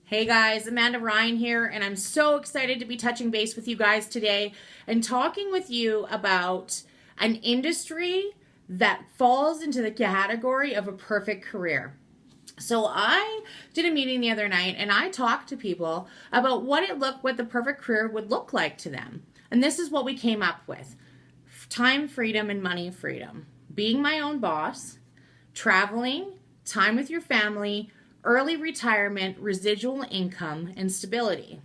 Hey guys, Amanda Ryan here, and I'm so excited to be touching base with you guys today and talking with you about an industry that falls into the category of a perfect career. So I did a meeting the other night and I talked to people about what the perfect career would look like to them. And this is what we came up with. Time freedom and money freedom. Being my own boss, traveling, time with your family, early retirement, residual income, and stability.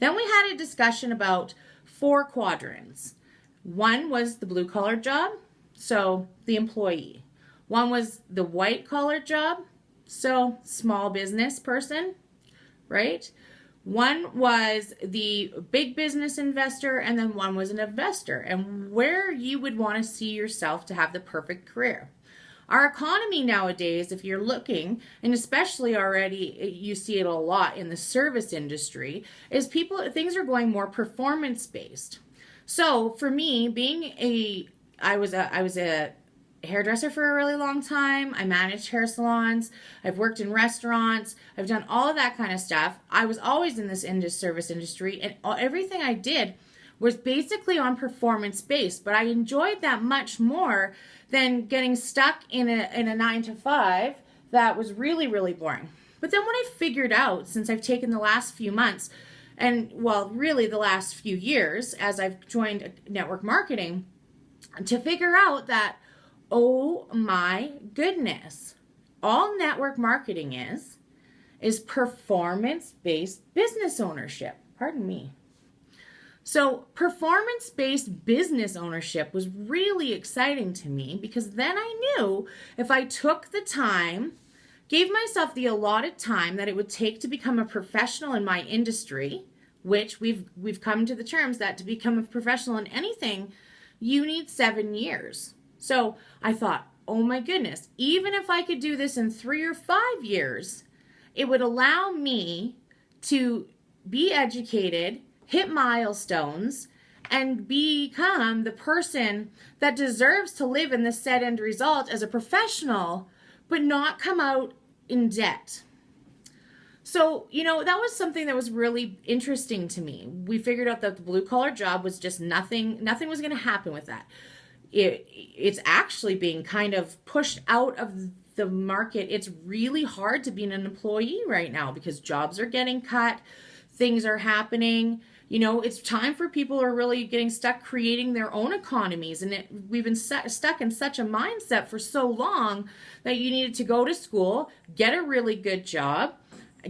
Then we had a discussion about four quadrants. One was the blue collar job, so the employee. One was the white collar job, so small business person, right? One was the big business investor, and then one was an investor, and where you would want to see yourself to have the perfect career. Our economy nowadays, if you're looking, and especially already you see it a lot in the service industry, is things are going more performance based. So for me, I was a hairdresser for a really long time. I managed hair salons. I've worked in restaurants. I've done all of that kind of stuff. I was always in this service industry, and everything I did was basically on performance based, but I enjoyed that much more than getting stuck in a 9 to 5 that was really, really boring. But then what I figured out since I've taken the last few months, and well, really the last few years as I've joined network marketing, to figure out that, oh my goodness, all network marketing is performance-based business ownership. Pardon me. So performance-based business ownership was really exciting to me because then I knew if I took the time, gave myself the allotted time that it would take to become a professional in my industry, which we've come to the terms that to become a professional in anything, you need 7 years. So I thought, oh my goodness, even if I could do this in 3 or 5 years, it would allow me to be educated, hit milestones, and become the person that deserves to live in the set end result as a professional, but not come out in debt. So, that was something that was really interesting to me. We figured out that the blue collar job was just nothing was going to happen with that. It's actually being kind of pushed out of the market. It's really hard to be an employee right now because jobs are getting cut, things are happening. It's time for people who are really getting stuck creating their own economies. And we've been stuck in such a mindset for so long that you needed to go to school, get a really good job,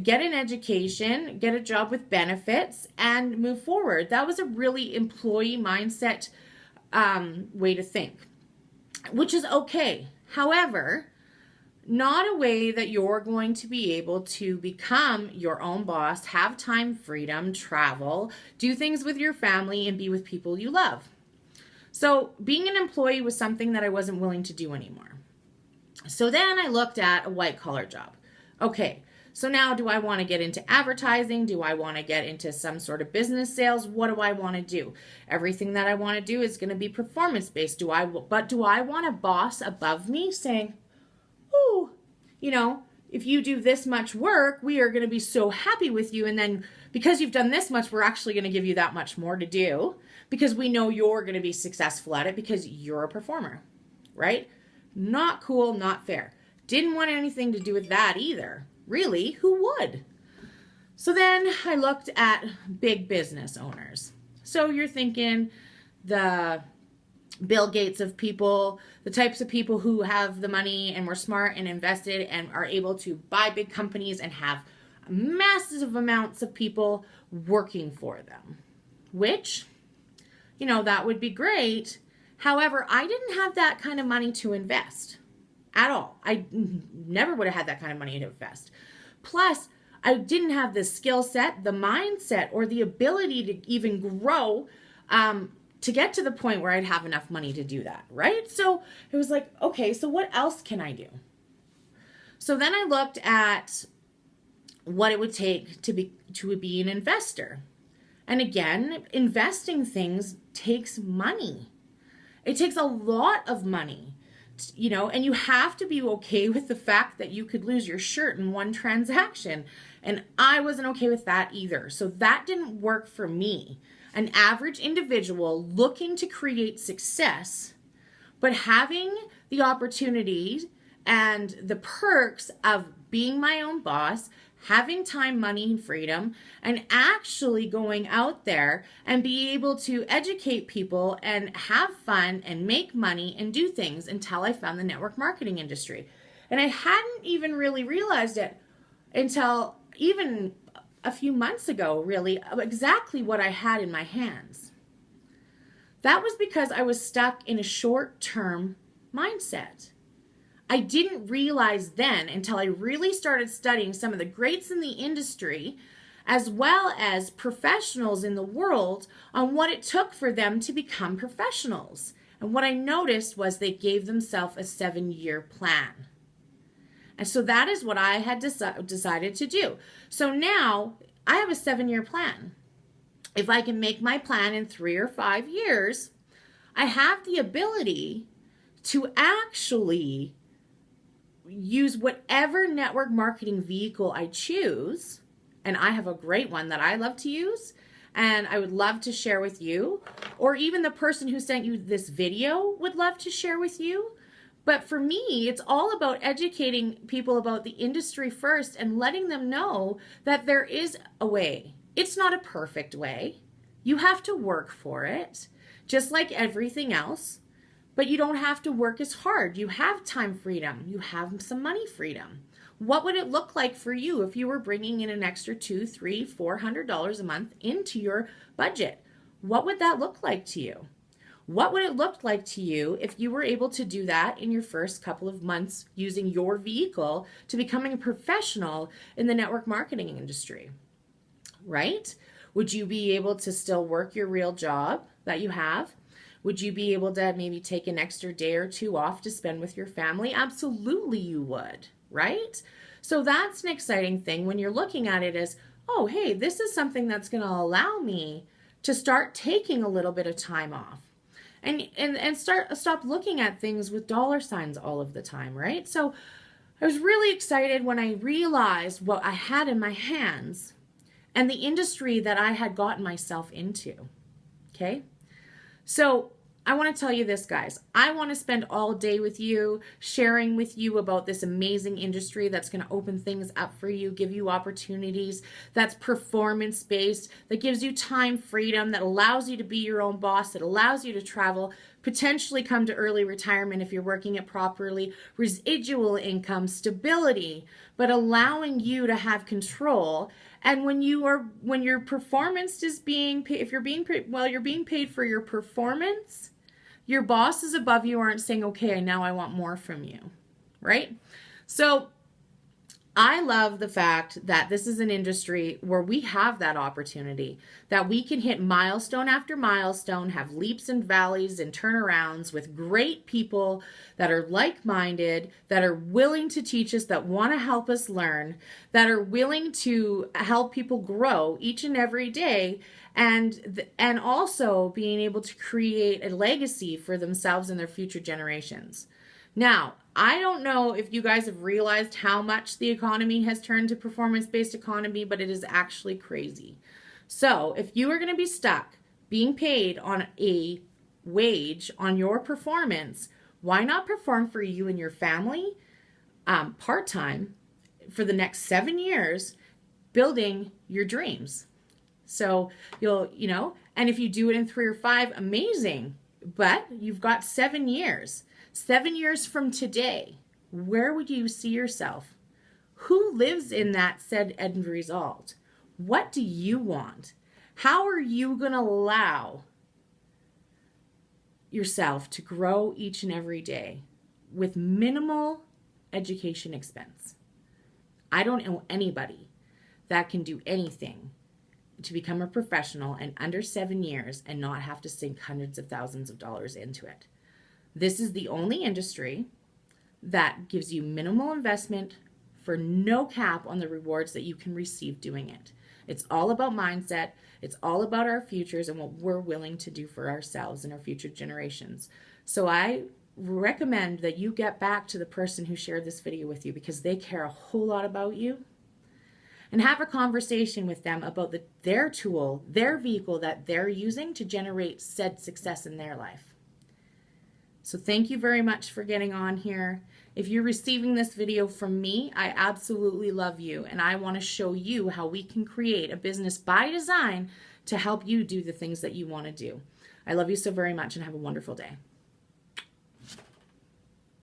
get an education, get a job with benefits, and move forward. That was a really employee mindset way to think, which is okay. However, not a way that you're going to be able to become your own boss, have time freedom, travel, do things with your family, and be with people you love. So being an employee was something that I wasn't willing to do anymore. So then I looked at a white collar job. Okay, so now do I want to get into advertising? Do I want to get into some sort of business sales? What do I want to do? Everything that I want to do is going to be performance based. Do I want a boss above me saying, oh, if you do this much work, we are going to be so happy with you. And then because you've done this much, we're actually going to give you that much more to do because we know you're going to be successful at it because you're a performer, right? Not cool, not fair. Didn't want anything to do with that either. Really, who would? So then I looked at big business owners. So you're thinking the Bill Gates of people, the types of people who have the money and were smart and invested and are able to buy big companies and have massive amounts of people working for them, which, that would be great. However, I didn't have that kind of money to invest at all. I never would have had that kind of money to invest. Plus, I didn't have the skill set, the mindset, or the ability to even grow to get to the point where I'd have enough money to do that, right? So it was like, okay, so what else can I do? So then I looked at what it would take to be an investor. And again, investing things takes money. It takes a lot of money and you have to be okay with the fact that you could lose your shirt in one transaction. And I wasn't okay with that either. So that didn't work for me. An average individual looking to create success, but having the opportunity and the perks of being my own boss, having time, money, and freedom, and actually going out there and be able to educate people and have fun and make money and do things until I found the network marketing industry. And I hadn't even really realized it until even a few months ago, really, exactly what I had in my hands. That was because I was stuck in a short-term mindset. I didn't realize then until I really started studying some of the greats in the industry, as well as professionals in the world, on what it took for them to become professionals. And what I noticed was they gave themselves a 7-year plan. And so that is what I had decided to do. So now I have a 7-year plan. If I can make my plan in 3 or 5 years, I have the ability to actually use whatever network marketing vehicle I choose. And I have a great one that I love to use and I would love to share with you, or even the person who sent you this video would love to share with you. But for me, it's all about educating people about the industry first and letting them know that there is a way. It's not a perfect way. You have to work for it, just like everything else, but you don't have to work as hard. You have time freedom. You have some money freedom. What would it look like for you if you were bringing in an extra $200, $300, $400 a month into your budget? What would that look like to you? What would it look like to you if you were able to do that in your first couple of months using your vehicle to becoming a professional in the network marketing industry, right? Would you be able to still work your real job that you have? Would you be able to maybe take an extra day or two off to spend with your family? Absolutely you would, right? So that's an exciting thing when you're looking at it as, oh, hey, this is something that's going to allow me to start taking a little bit of time off. And stop looking at things with dollar signs all of the time, right? So I was really excited when I realized what I had in my hands and the industry that I had gotten myself into, okay? So I want to tell you this, guys. I want to spend all day with you, sharing with you about this amazing industry that's going to open things up for you, give you opportunities, that's performance-based, that gives you time freedom, that allows you to be your own boss, that allows you to travel, potentially come to early retirement if you're working it properly, residual income, stability, but allowing you to have control. And when your performance is being paid, if you're being paid, well, you're being paid for your performance, your bosses above you aren't saying, okay, now I want more from you, right? So I love the fact that this is an industry where we have that opportunity, that we can hit milestone after milestone, have leaps and valleys and turnarounds with great people that are like-minded, that are willing to teach us, that want to help us learn, that are willing to help people grow each and every day, and also being able to create a legacy for themselves and their future generations. Now, I don't know if you guys have realized how much the economy has turned to performance-based economy, but it is actually crazy. So if you are going to be stuck being paid on a wage on your performance, why not perform for you and your family part-time for the next 7 years building your dreams? So and if you do it in 3 or 5, amazing, but you've got 7 years. 7 years from today, where would you see yourself? Who lives in that said end result? What do you want? How are you going to allow yourself to grow each and every day with minimal education expense? I don't know anybody that can do anything to become a professional in under 7 years and not have to sink hundreds of thousands of dollars into it. This is the only industry that gives you minimal investment for no cap on the rewards that you can receive doing it. It's all about mindset. It's all about our futures and what we're willing to do for ourselves and our future generations. So I recommend that you get back to the person who shared this video with you, because they care a whole lot about you, and have a conversation with them about their tool, their vehicle that they're using to generate said success in their life. So thank you very much for getting on here. If you're receiving this video from me, I absolutely love you, and I want to show you how we can create a business by design to help you do the things that you want to do. I love you so very much, and have a wonderful day.